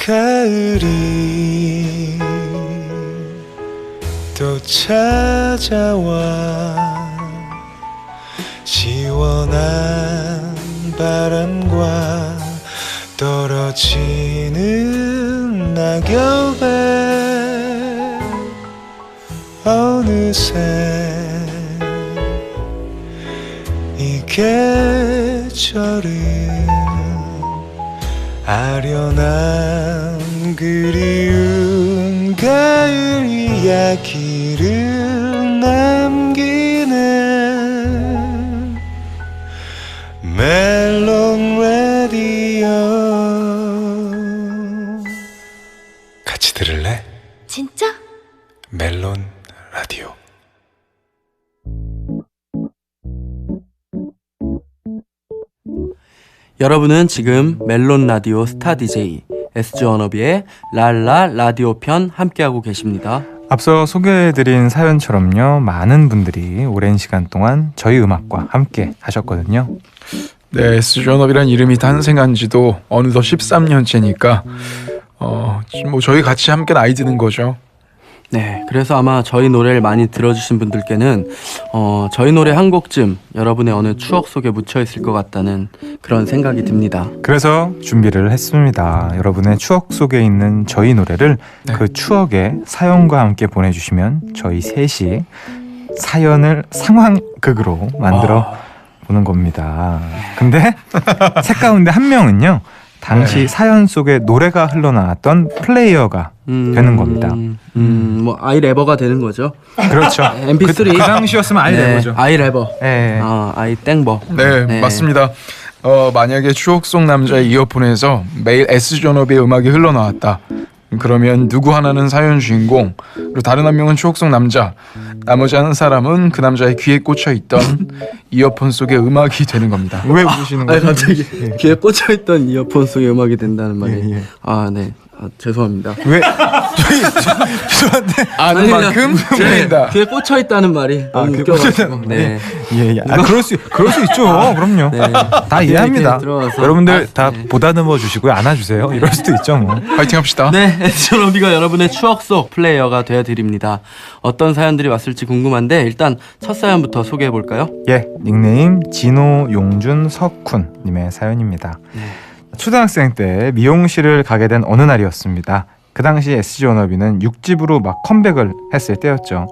가을이 또 찾아와 시원한 바람과 떨어지는 낙엽에 어느새 이 계절은 아련한 그리운 가을 이야기를 남기는 멜론 라디오. 같이 들을래? 진짜? 멜론 라디오. 여러분은 지금 멜론 라디오 스타 DJ SG 워너비의 랄라 라디오 편 함께하고 계십니다. 앞서 소개해드린 사연처럼요, 많은 분들이 오랜 시간 동안 저희 음악과 함께 하셨거든요. 네, SG워너비란 이름이 탄생한 지도 어느덧 13년째니까 뭐 저희 같이 함께 나이 드는 거죠. 네, 그래서 아마 저희 노래를 많이 들어주신 분들께는 저희 노래 한 곡쯤 여러분의 어느 추억 속에 묻혀있을 것 같다는 그런 생각이 듭니다. 그래서 준비를 했습니다. 여러분의 추억 속에 있는 저희 노래를 그 추억의 사연과 함께 보내주시면 저희 셋이 사연을 상황극으로 만들어 보는 겁니다. 근데 색 가운데 한 명은요, 당시 사연 속에 노래가 흘러나왔던 플레이어가 되는 겁니다. 뭐 아이래버가 되는 거죠. 그렇죠. MP3 그 당시였으면 아이래버죠. 아이래버. 네. 아이땡버. 네, 맞습니다. 만약에 추억 속 남자의 이어폰에서 매일 SG워너비의 음악이 흘러나왔다. 그러면 누구 하나는 사연 주인공, 그리고 다른 한 명은 추억 속 남자, 나머지 한 사람은 그 남자의 귀에 꽂혀있던 이어폰 속의 음악이 되는 겁니다. 왜 웃으시는 거예요? 갑자기 귀에 꽂혀있던 이어폰 속의 음악이 된다는 말이. 네. 죄송합니다. 왜? 죄송한데. 아는 만큼 들린다. 귀에 꽂혀있다는 말이 너무 웃겨가지고. 네. 예. 그럴 수 있죠. 그럼요. 네. 다 이해합니다. 여러분들 다 네. 보다듬어 주시고요. 안아주세요. 이럴 수도 있죠, 뭐. 파이팅 합시다. 네, SG워너비가 여러분의 추억 속 플레이어가 되어드립니다. 어떤 사연들이 왔을지 궁금한데 일단 첫 사연부터 소개해볼까요? 예, 닉네임 진호 용준 석훈 님의 사연입니다. 초등학생 때 미용실을 가게 된 어느 날이었습니다. 그 당시 SG워너비는 6집으로 막 컴백을 했을 때였죠.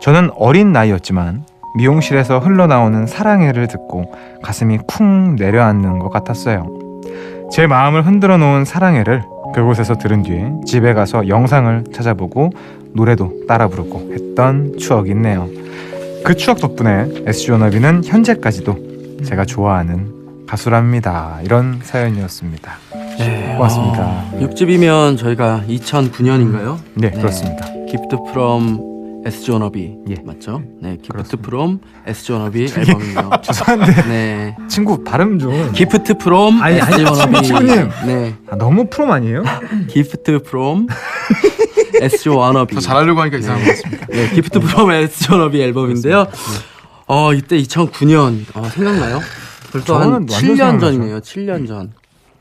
저는 어린 나이였지만 미용실에서 흘러나오는 사랑해를 듣고 가슴이 쿵 내려앉는 것 같았어요. 제 마음을 흔들어 놓은 사랑해를 그곳에서 들은 뒤에 집에 가서 영상을 찾아보고 노래도 따라 부르고 했던 추억이 있네요. 그 추억 덕분에 SG워너비는 현재까지도 제가 좋아하는 가수랍니다. 이런 사연이었습니다. 네, 고맙습니다. 6집이면 저희가 2009년인가요? 네, 그렇습니다. Gift from SG워너비. 예. 맞죠? 네, Gift 그렇습니다. from SG워너비 앨범이요. 죄송한데 네, 친구 발음 좀 Gift from 아니, SG워너비. 친구님. 네, 너무 프롬 아니에요? Gift from SG워너비. 더 잘하려고 하니까 이상한 것 같습니다. 네, Gift from SG워너비 앨범인데요. 이때 2009년 생각나요? 벌써 한 저는 완전 7년 생각나죠. 전이네요. 7년 전.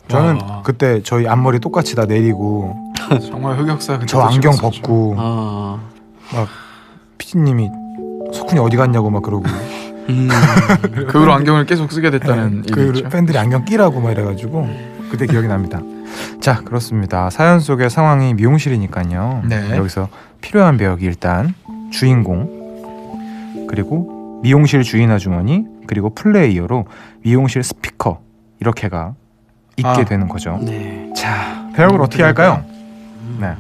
저는 그때 저희 앞머리 똑같이 다 내리고 정말 흑역사. 저 안경 벗고 아, 막 피디님이 석훈이 어디 갔냐고 막 그러고 그 후로 안경을 계속 쓰게 됐다는 그 얘기죠. 팬들이 안경 끼라고 막 이래가지고 그때 기억이 납니다. 자, 그렇습니다. 사연 속의 상황이 미용실이니까요. 네. 여기서 필요한 배역이 일단 주인공, 그리고 미용실 주인 아주머니, 그리고 플레이어로 미용실 스피커 이렇게가 있게 되는 거죠. 네. 자, 배역을 어떻게 할까요? 네.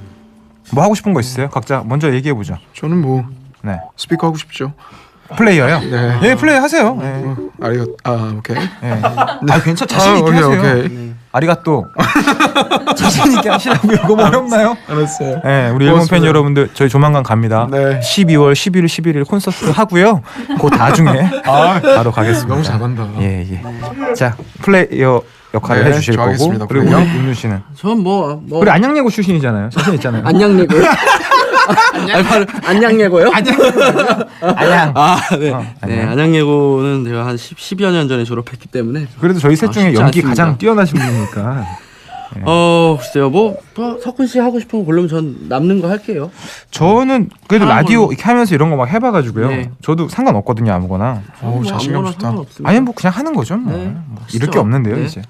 뭐 하고 싶은 거 있어요? 각자 먼저 얘기해 보죠. 저는 뭐 네. 스피커 하고 싶죠. 플레이어요? 네. 예, 플레이 하세요. 네. 오케이. 예. 괜찮. 자신 있게 하세요. 오케이. 아리가또. 자신 있게 하시라고요. 이거 뭐 어렵나요? 알았어요. 네, 우리 일본 팬 여러분들 저희 조만간 갑니다. 네. 12월 11일, 11일 콘서트 하고요. 그 나중에 바로 가겠습니다. 너무 잘한다. 예. 자, 플레이어 역할을 네, 해주실 저 하겠습니다, 거고, 그리고 플레이어. 윤준 씨는 전 뭐 우리 안양예고 출신이잖아요. 자신 있잖아요. 안양예고요? 안양예고요? 안양. 네. 안양. 네, 안양예고는 제가 한 10여 년 전에 졸업했기 때문에 그래도 저희 셋 중에 쉽지 연기 않습니다. 가장 뛰어나신 분이니까. 글쎄요. 뭐 석훈 씨 하고 싶은 거 고르면 전 남는 거 할게요. 저는 그래도 하는 라디오 걸로. 이렇게 하면서 이런 거 막 해봐가지고요. 네. 저도 상관없거든요 아무거나. 오, 자신감 아무거나 좋다. 상관없습니다. 아니 뭐 그냥 하는 거죠. 뭐, 네. 뭐 이럴 게 없는데요 네. 이제.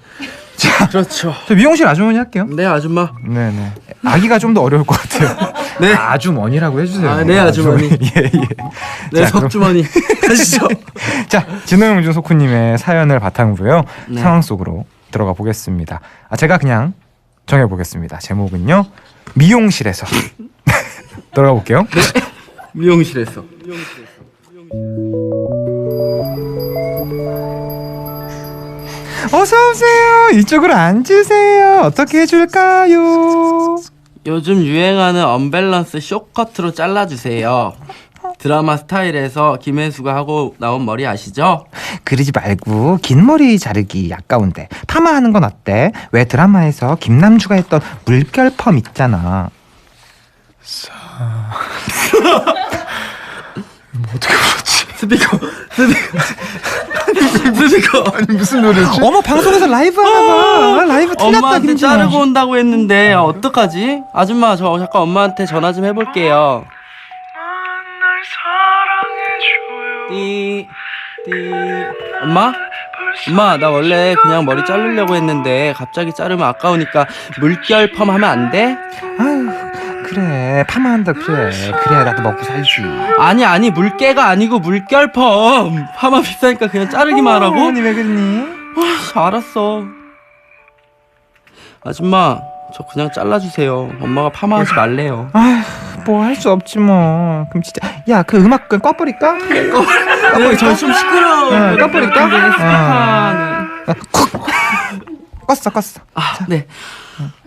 그렇죠. 저 미용실 아주머니 할게요. 네, 아줌마. 네네. 아기가 좀 더 어려울 것 같아요. 네. 아주머니라고 해주세요. 아, 네, 아주머니. 예예. 네, 석주머니. 가시죠. 자, 진호영준 소쿠님의 사연을 바탕으로요 네. 상황 속으로 들어가 보겠습니다. 제가 그냥 정해 보겠습니다. 제목은요 미용실에서 들어가 볼게요. 미용실에서. 어서 오세요. 이쪽으로 앉으세요. 어떻게 해줄까요? 요즘 유행하는 언밸런스 숏커트로 잘라주세요. 드라마 스타일에서 김혜수가 하고 나온 머리 아시죠? 그러지 말고 긴 머리 자르기 아까운데 파마하는 건 어때? 왜 드라마에서 김남주가 했던 물결 펌 있잖아. 뭐 어떻게 불렀지? 스피커. 아니 무슨 노래였지? 어머 방송에서 라이브 하나봐. 라이브 틀렸다 엄마한테 김진아. 자르고 온다고 했는데 어떡하지? 아줌마 저 잠깐 엄마한테 전화 좀 해볼게요. 띠. 엄마? 엄마 나 원래 그냥 머리 자르려고 했는데 갑자기 자르면 아까우니까 물결 펌 하면 안 돼? 아유 그래 파마한다 그래. 그래야 나도 먹고 살지. 아니 물개가 아니고 물결 펌. 파마 비싸니까 그냥 자르기만 하라고? 어머니 왜 그러니? 알았어. 아줌마 저 그냥 잘라주세요. 엄마가 파마하지 말래요. 아휴 뭐 할 수 없지 뭐. 그럼 진짜 야 그 음악 그냥 꺼버릴까? 네, 저좀 시끄러워. 꺼버릴까? 스피커는. 껐어. 네.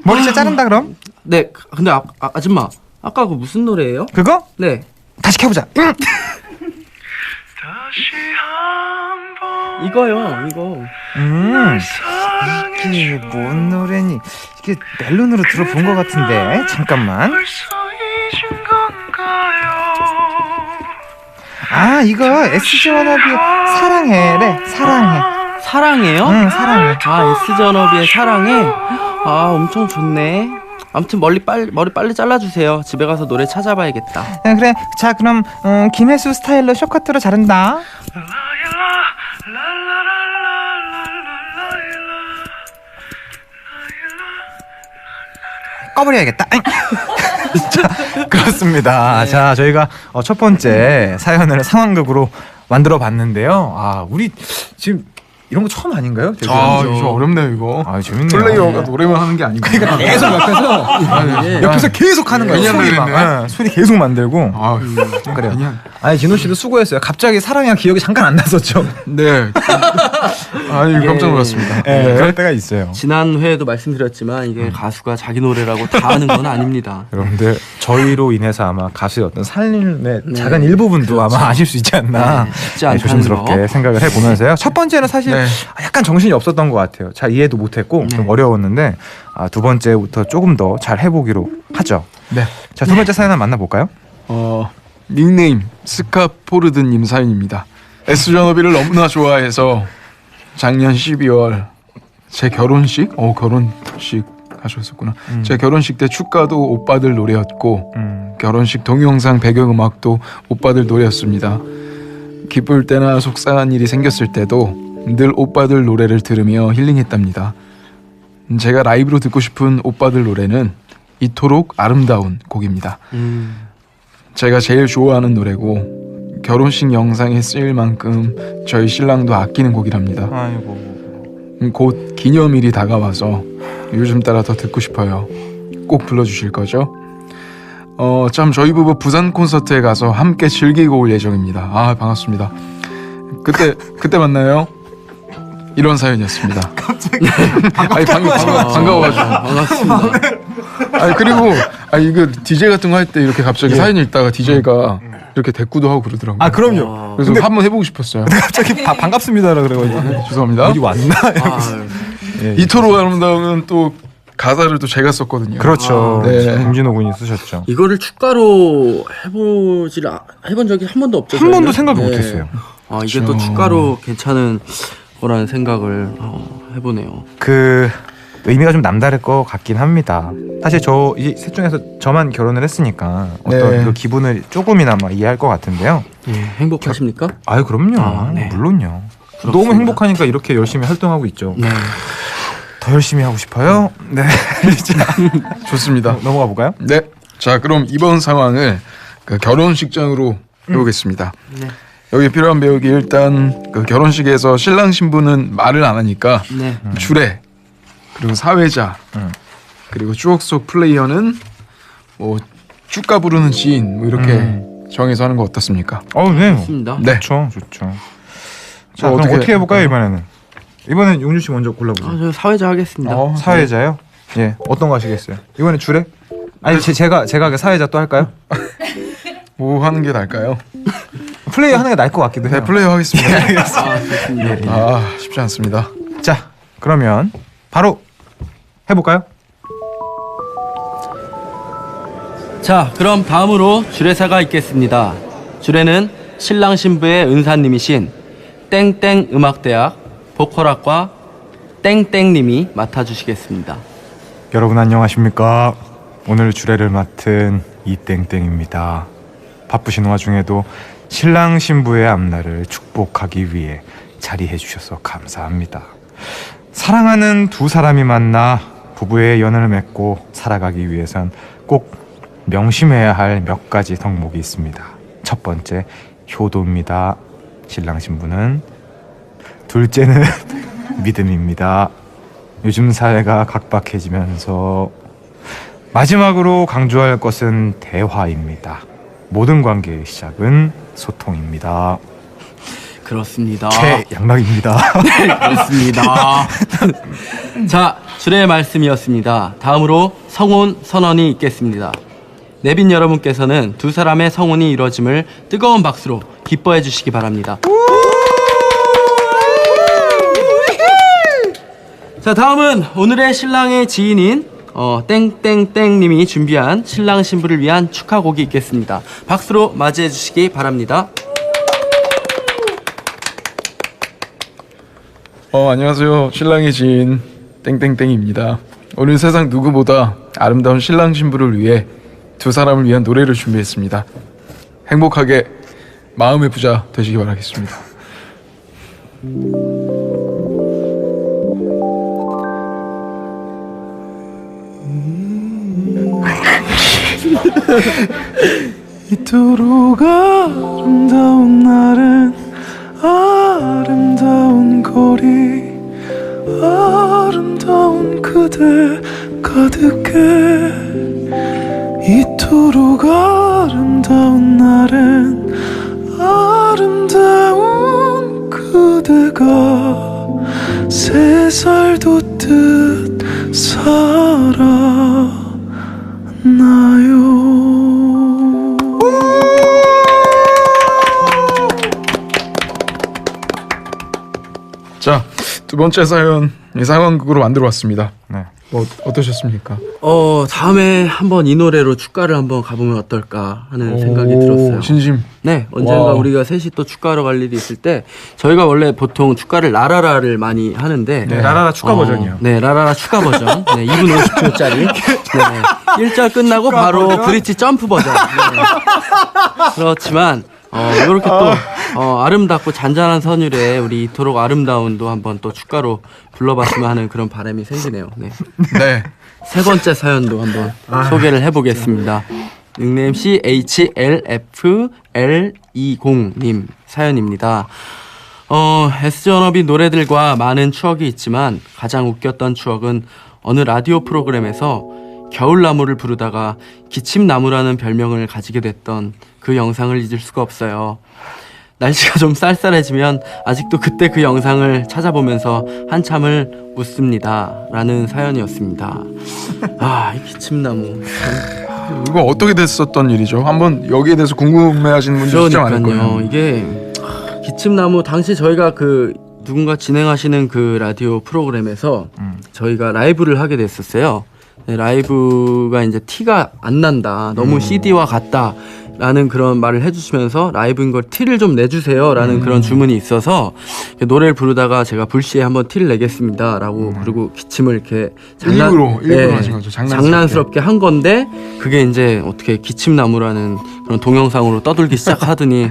머리 진짜 자른다 그럼? 네. 근데 아줌마 아까 그 무슨 노래예요? 그거? 네. 다시 켜보자. 이거요. 이거. 이게 뭔 노래니? 이게 멜론으로 들어본 것 같은데 잠깐만. 아 이거 SG 워너비의 사랑해래. 사랑해. 사랑해요? 응 사랑해. 아 S전업이의 사랑해. 아 엄청 좋네. 아무튼 머리 빨리 잘라주세요. 집에 가서 노래 찾아봐야겠다. 그래 자 그럼 김혜수 스타일로 쇼커트로 자른다. 꺼버려야겠다. 자, 그렇습니다. 네. 자 저희가 첫 번째 사연을 상황극으로 만들어 봤는데요. 우리 지금 이런 거 처음 아닌가요? 이거 어렵네요 이거. 재밌네요. 플레이어가 노래만 하는 게 아니고. 그러니까 계속 옆에서 옆에서 계속 하는 거예요. 그냥 소리 막, 그랬네. 소리 계속 만들고. 그래요. 아니 진호 씨도 수고했어요. 갑자기 사랑이랑 기억이 잠깐 안 났었죠. 네. 아니 깜짝 놀랐습니다. 네, 그럴 때가 있어요. 지난 회에도 말씀드렸지만 이게 가수가 자기 노래라고 다 하는 건 아닙니다. 여러분들 저희로 인해서 아마 가수의 어떤 삶의 네. 작은 일부분도 아마 아실 수 있지 않나 네, 쉽지 않다는 조심스럽게 거. 생각을 해보면서요. 첫 번째는 사실 네. 약간 정신이 없었던 것 같아요. 잘 이해도 못했고 좀 어려웠는데 두 번째부터 조금 더 잘 해보기로 하죠. 네. 자, 두 번째 사연 한번 만나볼까요? 닉네임 스카포르드님 사연입니다. S전업이를 너무나 좋아해서 작년 12월 제 결혼식 하셨었구나. 제 결혼식 때 축가도 오빠들 노래였고 결혼식 동영상 배경음악도 오빠들 노래였습니다. 기쁠 때나 속상한 일이 생겼을 때도 늘 오빠들 노래를 들으며 힐링했답니다. 제가 라이브로 듣고 싶은 오빠들 노래는 이토록 아름다운 곡입니다. 제가 제일 좋아하는 노래고 결혼식 영상에 쓰일 만큼 저희 신랑도 아끼는 곡이랍니다. 아이고. 곧 기념일이 다가와서 요즘 따라 더 듣고 싶어요. 꼭 불러주실 거죠? 참 저희 부부 부산 콘서트에 가서 함께 즐기고 올 예정입니다. 반갑습니다. 그때 만나요. 이런 사연이었습니다. 갑자기 반가워가지고. 반갑습니다. 그리고 이거 DJ 같은 거 할 때 이렇게 갑자기 사연 읽다가 DJ가 이렇게 대꾸도 하고 그러더라고요. 그럼요. 그래서 근데 한번 해보고 싶었어요. 갑자기 반갑습니다라 그래가지고 죄송합니다. 일이 왔나? 예, 이토록 아름다운 또 가사를 또 제가 썼거든요. 그렇죠. 네. 김진호 군이 쓰셨죠. 이거를 축가로 해본 적이 한 번도 없죠. 한 번도 저희는. 생각을 네. 못했어요. 이게 또 축가로 괜찮은 거라는 생각을 해보네요. 의미가 좀 남다를 것 같긴 합니다. 사실 저 이 셋 중에서 저만 결혼을 했으니까 어떤 네. 그 기분을 조금이나마 이해할 것 같은데요. 예, 행복하십니까? 아유 그럼요. 아, 네. 물론요. 부럽습니다. 너무 행복하니까 이렇게 열심히 활동하고 있죠. 네. 더 열심히 하고 싶어요. 네. 좋습니다. 넘어가 볼까요? 네. 자, 그럼 이번 상황을 그 결혼식장으로 해보겠습니다. 네. 여기 필요한 배역이 일단 그 결혼식에서 신랑 신부는 말을 안 하니까 네. 주례 그리고 사회자 그리고 추억 속 플레이어는 뭐 축가 부르는 지인 뭐 이렇게 정해서 하는 거 어떻습니까? 네. 좋습니다. 네. 좋죠. 자, 뭐 그럼 어떻게 해볼까요 이번에는? 이번엔 용준 씨 먼저 골라보세요. 저 사회자 하겠습니다. 사회자요? 예, 어떤 거 하시겠어요? 이번에 주례? 아니 제가 그 사회자 또 할까요? 뭐 하는 게 나을까요? 플레이 하는 게 나을 것 같기도 해요. 네, 플레이어 하겠습니다. 아, 좋습니다. 아, 쉽지 않습니다. 자, 그러면 바로 해볼까요? 자, 그럼 다음으로 주례사가 있겠습니다. 주례는 신랑 신부의 은사님이신 땡땡 음악대학 보컬학과 땡땡님이 맡아주시겠습니다. 여러분 안녕하십니까? 오늘 주례를 맡은 이땡땡입니다. 바쁘신 와중에도 신랑 신부의 앞날을 축복하기 위해 자리해 주셔서 감사합니다. 사랑하는 두 사람이 만나 부부의 연을 맺고 살아가기 위해선 꼭 명심해야 할 몇 가지 덕목이 있습니다. 첫 번째, 효도입니다. 신랑 신부는. 둘째는 믿음입니다. 요즘 사회가 각박해지면서. 마지막으로 강조할 것은 대화입니다. 모든 관계의 시작은 소통입니다. 그렇습니다. 최양락입니다. 그렇습니다. 자, 주례의 말씀이었습니다. 다음으로 성혼 선언이 있겠습니다. 내빈 여러분께서는 두 사람의 성혼이 이루어짐을 뜨거운 박수로 기뻐해 주시기 바랍니다. 자, 다음은 오늘의 신랑의 지인인 땡땡땡님이 준비한 신랑 신부를 위한 축하곡이 있겠습니다. 박수로 맞이해 주시기 바랍니다. 안녕하세요. 신랑의 지인 땡땡땡입니다. 오늘 세상 누구보다 아름다운 신랑 신부를 위해 두 사람을 위한 노래를 준비했습니다. 행복하게 마음의 부자 되시기 바라겠습니다. 이토록 아름다운 날은 아름다운 거리 아름다운 그대 가득해 이토록 아름다운 날엔 아름다운 그대가 세 살 돋듯 살아나요. 자, 두 번째 사연 상황극으로 만들어 왔습니다. 네. 뭐 어떠셨습니까? 다음에 한번 이 노래로 축가를 한번 가보면 어떨까 하는 생각이 들었어요. 진심. 네, 언젠가 와. 우리가 셋이 또 축가하러 갈 일이 있을 때 저희가 원래 보통 축가를 라라라를 많이 하는데 네, 라라라 추가 버전이요. 네, 라라라 추가 버전. 네, 2분 50초짜리. 네, 1절 끝나고 바로 브릿지 점프 버전. 네. 그렇지만 이렇게 또 아름답고 잔잔한 선율에 우리 이토록 아름다운도 한번 또 축가로 불러봤으면 하는 그런 바람이 생기네요. 네. 네. 세 번째 사연도 한번 소개를 해보겠습니다. 닉네임 CHLFL20님 사연입니다. S존업이 노래들과 많은 추억이 있지만 가장 웃겼던 추억은 어느 라디오 프로그램에서 겨울나무를 부르다가 기침나무라는 별명을 가지게 됐던 그 영상을 잊을 수가 없어요. 날씨가 좀 쌀쌀해지면 아직도 그때 그 영상을 찾아보면서 한참을 웃습니다. 라는 사연이었습니다. 아, 이 기침나무. 이거 어떻게 됐었던 일이죠? 한번 여기에 대해서 궁금해하시는 분들 진짜 많을 거예요. 그러니까요. 이게 기침나무 당시 저희가 그 누군가 진행하시는 그 라디오 프로그램에서 저희가 라이브를 하게 됐었어요. 네, 라이브가 이제 티가 안 난다. 너무 CD와 같다. 라는 그런 말을 해주시면서 라이브인 걸 티를 좀 내주세요 라는 그런 주문이 있어서 노래를 부르다가 제가 불시에 한번 티를 내겠습니다 라고 그리고 기침을 이렇게 일부러 네, 하신 거죠. 장난스럽게 한 건데 그게 이제 어떻게 기침나무라는 그런 동영상으로 떠돌기 시작하더니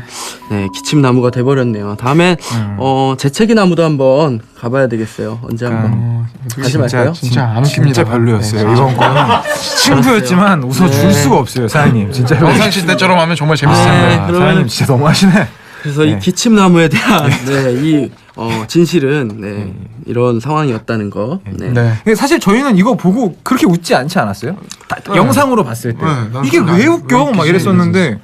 네, 기침나무가 돼버렸네요. 다음에 재채기나무도 한번 가봐야 되겠어요. 언제 한번 가지 말까요? 진짜 안 웃깁니다. 진짜 별로였어요. 네. 이번 거는 친구였지만 웃어줄 수가 없어요, 사장님. 진짜 평상시 때처럼 하면 정말 재밌을 텐데. 그러면- 사장님 진짜 너무하시네. 그래서 네. 이 기침나무에 대한 이 진실은 이런 상황이었다는 거. 네. 네. 근데 사실 저희는 이거 보고 그렇게 웃지 않지 않았어요? 영상으로 봤을 때 네, 난 이게 그거 왜 안- 웃겨? 왜 막 웃기지? 이랬었는데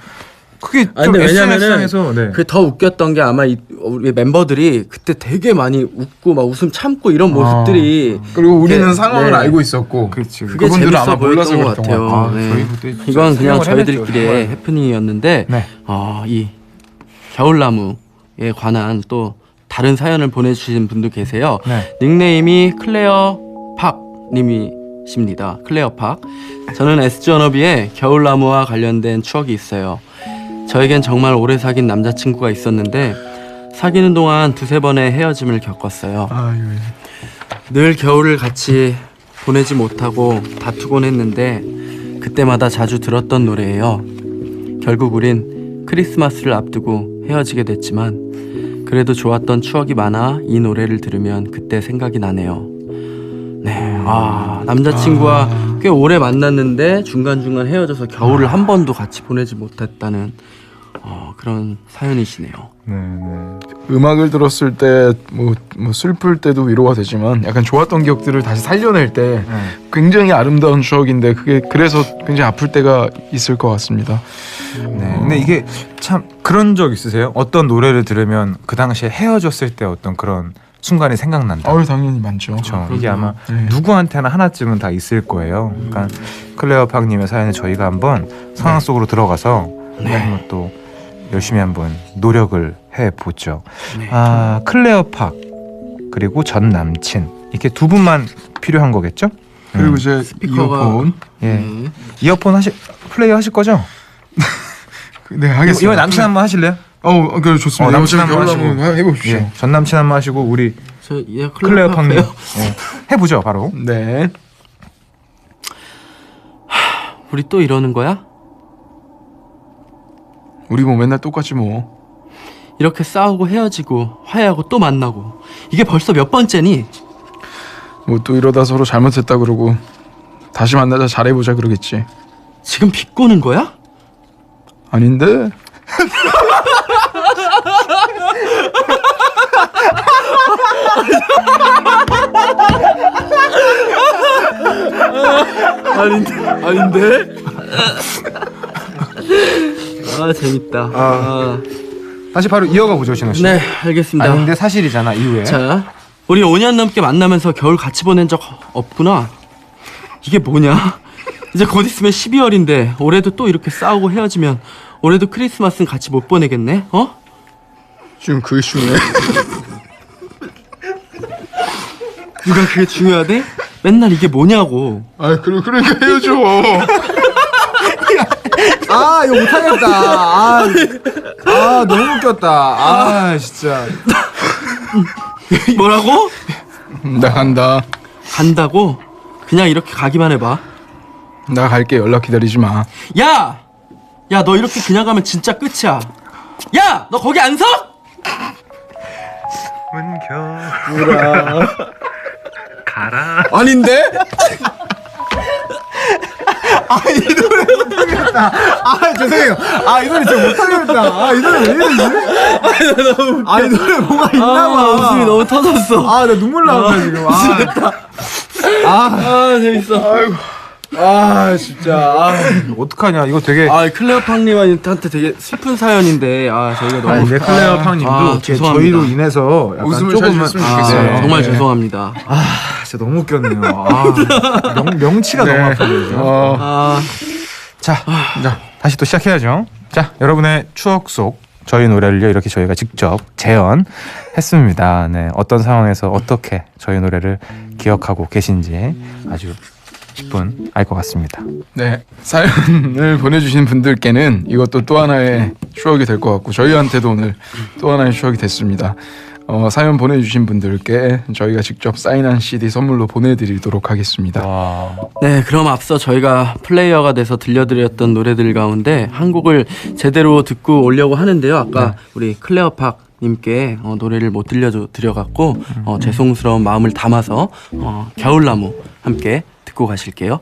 그게 아, 좀 근데 SNS상에서 왜냐면은 그 더 웃겼던 게 아마 우리 멤버들이 그때 되게 많이 웃고 막 웃음 참고 이런 모습들이 그리고 우리는 이렇게, 상황을 네. 알고 있었고 그렇지. 그게 그분들은 재밌어 아마 몰라서 보였던 것 그랬던 같아요. 것 같아요. 네. 저희 그때 진짜 이건 그냥 수영을 해냈죠, 저희들끼리의 정말. 해프닝이었는데 네. 이 겨울나무에 관한 또 다른 사연을 보내주신 분도 계세요. 네. 닉네임이 클레어 팍 님이십니다. 클레어 팍. 저는 SG 워너비의 겨울나무와 관련된 추억이 있어요. 저에겐 정말 오래 사귄 남자친구가 있었는데 사귀는 동안 두세 번의 헤어짐을 겪었어요. 아유. 늘 겨울을 같이 보내지 못하고 다투곤 했는데 그때마다 자주 들었던 노래예요. 결국 우린 크리스마스를 앞두고 헤어지게 됐지만 그래도 좋았던 추억이 많아 이 노래를 들으면 그때 생각이 나네요. 네, 남자친구와 꽤 오래 만났는데 중간중간 헤어져서 겨울을 한 번도 같이 보내지 못했다는 그런 사연이시네요. 네, 네. 음악을 들었을 때 뭐 슬플 때도 위로가 되지만 약간 좋았던 기억들을 다시 살려낼 때 굉장히 아름다운 추억인데 그게 그래서 굉장히 아플 때가 있을 것 같습니다. 네. 근데 이게 참 그런 적 있으세요? 어떤 노래를 들으면 그 당시에 헤어졌을 때 어떤 그런 순간이 생각난다. 당연히 많죠. 그렇죠. 이게 아마 네. 누구한테나 하나쯤은 다 있을 거예요. 그러니까 클레어 팍님의 사연에 저희가 한번 상황 속으로 들어가서 한번 또 열심히 한번 노력을 해보죠. 네. 클레어 팍 그리고 전 남친 이렇게 두 분만 필요한 거겠죠? 그리고 제 스피커가 이어폰 예. 이어폰 플레이 하실 거죠? 네 하겠습니다. 이번 남친 한번 하실래요? 그래 좋습니다. 남친 한번 겨울 하시고. 한번 해보십시오. 예. 전 남친 한번 하시고 우리 클레어 클레어 팍님 팍이에요. 해보죠 바로. 네. 우리 또 이러는 거야? 우리 뭐 맨날 똑같이 뭐. 이렇게 싸우고 헤어지고 화해하고 또 만나고 이게 벌써 몇 번째니? 뭐 또 이러다 서로 잘못했다 그러고 다시 만나자 잘해보자 그러겠지. 지금 비꼬는 거야? 아닌데. 아닌데? 재밌다. 다시 바로 이어가 보죠, 진호 씨. 네, 알겠습니다. 아닌데 사실이잖아 이후에. 자, 우리 5년 넘게 만나면서 겨울 같이 보낸 적 없구나. 이게 뭐냐? 이제 곧 있으면 12월인데 올해도 또 이렇게 싸우고 헤어지면 올해도 크리스마스는 같이 못 보내겠네? 지금 그게 중요해. 누가 그게 중요하대? 맨날 이게 뭐냐고. 그러니까 헤어져. 이거 못하겠다. 너무 웃겼다. 진짜. 뭐라고? 나 간다. 간다고? 그냥 이렇게 가기만 해봐. 나 갈게. 연락 기다리지 마. 야! 야, 너 이렇게 그냥 가면 진짜 끝이야. 야! 너 거기 안 서? 가라. 아닌데? 이 노래 못하겠다. 죄송해요. 이 노래 진짜 못하겠다. 이 노래 왜 이러지? 이 노래 뭐가 있나봐. 웃음이 너무 터졌어. 나 눈물 나온다 지금. 재밌어. 진짜. 어떡하냐. 이거 되게. 클레어 팡님한테 되게 슬픈 사연인데, 저희가 너무. 근데 클레어 팡님도 죄송합니다. 저희로 인해서 약간 웃음을 조금은 찾으셨으면 좋겠어요. 정말 네. 죄송합니다. 진짜 너무 웃겼네요. 명치가 네. 너무 아프네요. 자, 다시 또 시작해야죠. 자, 여러분의 추억 속 저희 노래를요 이렇게 저희가 직접 재현했습니다. 네, 어떤 상황에서 어떻게 저희 노래를 기억하고 계신지 아주 10분 알 것 같습니다. 네, 사연을 보내주신 분들께는 이것도 또 하나의 추억이 될 것 같고 저희한테도 오늘 또 하나의 추억이 됐습니다. 사연 보내주신 분들께 저희가 직접 사인한 CD 선물로 보내드리도록 하겠습니다. 와. 네, 그럼 앞서 저희가 플레이어가 돼서 들려드렸던 노래들 가운데 한 곡을 제대로 듣고 오려고 하는데요. 아까 우리 클레어팍 님께 노래를 못 들려드려갖고 죄송스러운 마음을 담아서 겨울나무 함께 듣고 가실게요.